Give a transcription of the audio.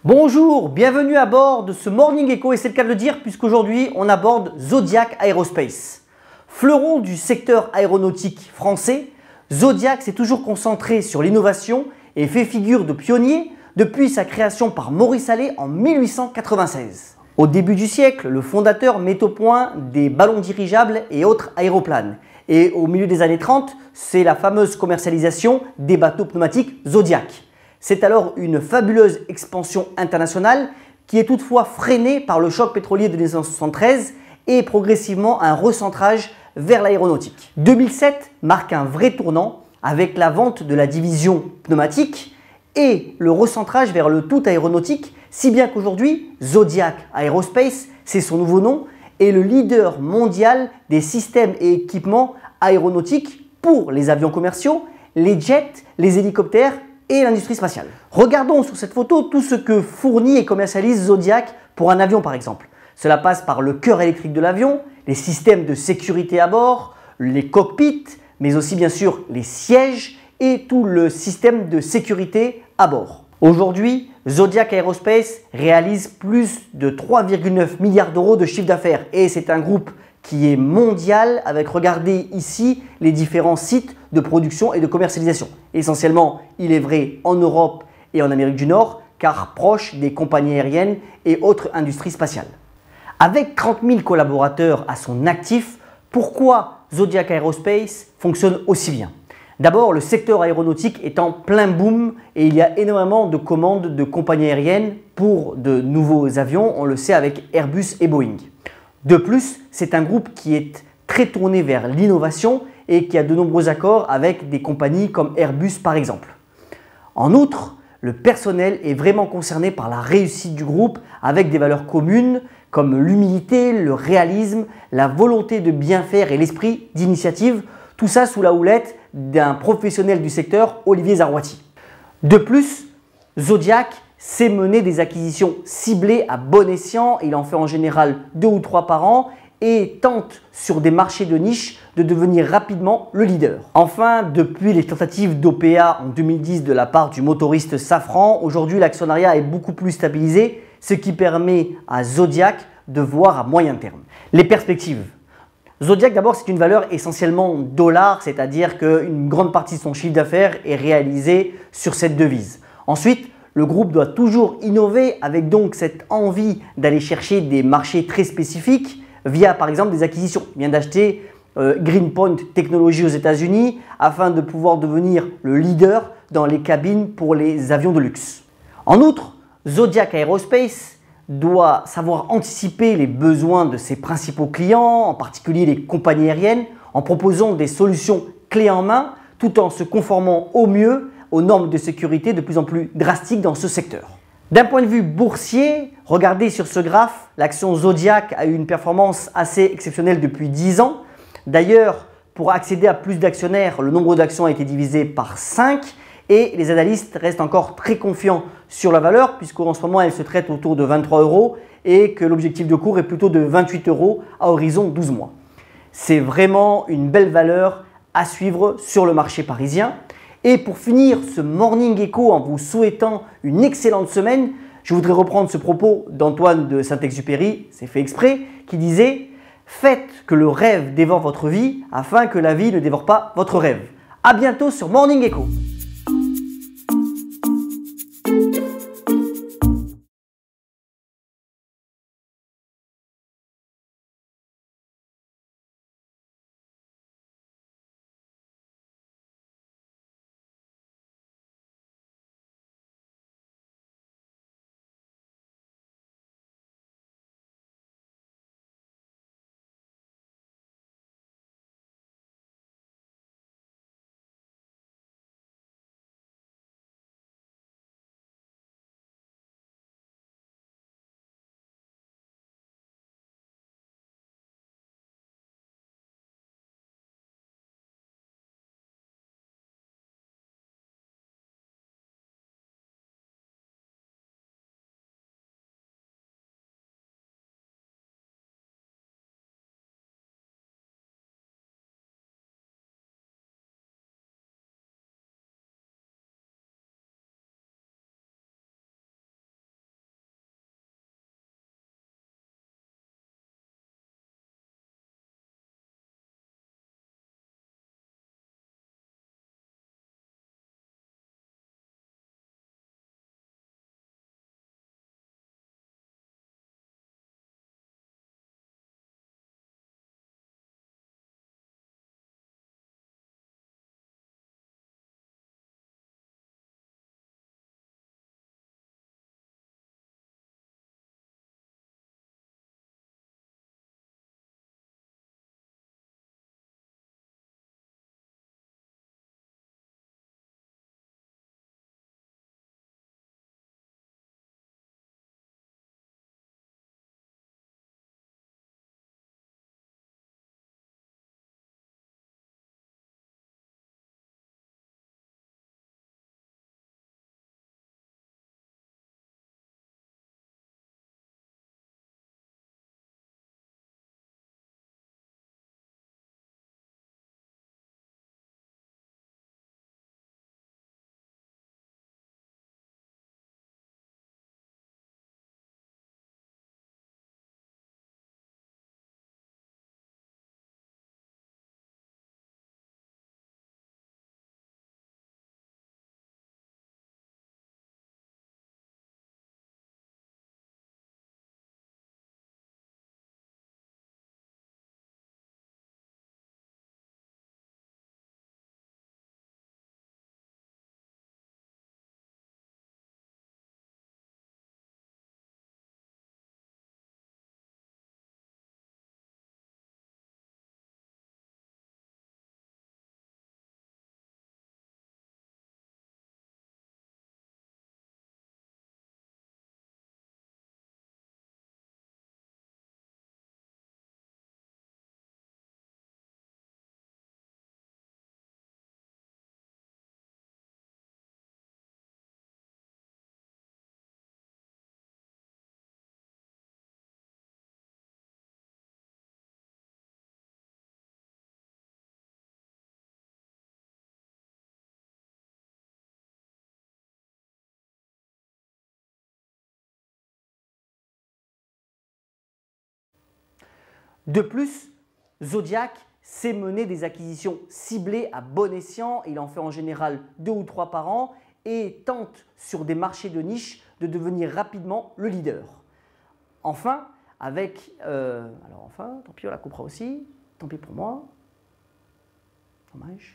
Bonjour, bienvenue à bord de ce Morning Echo et c'est le cas de le dire puisqu'aujourd'hui on aborde Zodiac Aerospace. Fleuron du secteur aéronautique français, Zodiac s'est toujours concentré sur l'innovation et fait figure de pionnier depuis sa création par Maurice Allais en 1896. Au début du siècle, le fondateur met au point des ballons dirigeables et autres aéroplanes. Et au milieu des années 30, c'est la fameuse commercialisation des bateaux pneumatiques Zodiac. C'est alors une fabuleuse expansion internationale qui est toutefois freinée par le choc pétrolier de 1973 et progressivement un recentrage vers l'aéronautique. 2007 marque un vrai tournant avec la vente de la division pneumatique et le recentrage vers le tout aéronautique, si bien qu'aujourd'hui, Zodiac Aerospace, c'est son nouveau nom, est le leader mondial des systèmes et équipements aéronautiques pour les avions commerciaux, les jets, les hélicoptères et l'industrie spatiale. Regardons sur cette photo tout ce que fournit et commercialise Zodiac pour un avion par exemple. Cela passe par le cœur électrique de l'avion, les systèmes de sécurité à bord, les cockpits, mais aussi bien sûr les sièges et tout le système de sécurité à bord. Aujourd'hui, Zodiac Aerospace réalise plus de 3,9 milliards d'euros de chiffre d'affaires et c'est un groupe qui est mondial avec, regardez ici, les différents sites de production et de commercialisation. Essentiellement, il est vrai en Europe et en Amérique du Nord, car proche des compagnies aériennes et autres industries spatiales. Avec 30 000 collaborateurs à son actif, pourquoi Zodiac Aerospace fonctionne aussi bien? D'abord, le secteur aéronautique est en plein boom et il y a énormément de commandes de compagnies aériennes pour de nouveaux avions, on le sait avec Airbus et Boeing. De plus, c'est un groupe qui est très tourné vers l'innovation et qui a de nombreux accords avec des compagnies comme Airbus par exemple. En outre, le personnel est vraiment concerné par la réussite du groupe avec des valeurs communes comme l'humilité, le réalisme, la volonté de bien faire et l'esprit d'initiative, tout ça sous la houlette d'un professionnel du secteur, Olivier Zarouati. De plus, Zodiac sait mener des acquisitions ciblées à bon escient, il en fait en général 2 ou 3 par an et tente sur des marchés de niche de devenir rapidement le leader. Enfin, depuis les tentatives d'OPA en 2010 de la part du motoriste Safran, aujourd'hui l'actionnariat est beaucoup plus stabilisé, ce qui permet à Zodiac de voir à moyen terme. Les perspectives. Zodiac d'abord c'est une valeur essentiellement dollar, c'est-à-dire qu'une grande partie de son chiffre d'affaires est réalisée sur cette devise. Ensuite, le groupe doit toujours innover avec donc cette envie d'aller chercher des marchés très spécifiques via par exemple des acquisitions. Il vient d'acheter Greenpoint Technology aux États-Unis afin de pouvoir devenir le leader dans les cabines pour les avions de luxe. En outre, Zodiac Aerospace doit savoir anticiper les besoins de ses principaux clients, en particulier les compagnies aériennes, en proposant des solutions clés en main tout en se conformant au mieux aux normes de sécurité de plus en plus drastiques dans ce secteur. D'un point de vue boursier, regardez sur ce graphe, l'action Zodiac a eu une performance assez exceptionnelle depuis 10 ans. D'ailleurs, pour accéder à plus d'actionnaires, le nombre d'actions a été divisé par 5 et les analystes restent encore très confiants sur la valeur puisqu'en ce moment elle se traite autour de 23 € et que l'objectif de cours est plutôt de 28 € à horizon 12 mois. C'est vraiment une belle valeur à suivre sur le marché parisien. Et pour finir ce Morning Echo en vous souhaitant une excellente semaine, je voudrais reprendre ce propos d'Antoine de Saint-Exupéry, c'est fait exprès, qui disait « Faites que le rêve dévore votre vie afin que la vie ne dévore pas votre rêve ». A bientôt sur Morning Echo. De plus, Zodiac sait mener des acquisitions ciblées à bon escient, il en fait en général 2 ou 3 par an et tente sur des marchés de niche de devenir rapidement le leader. Enfin, tant pis on la coupera aussi, tant pis pour moi, dommage.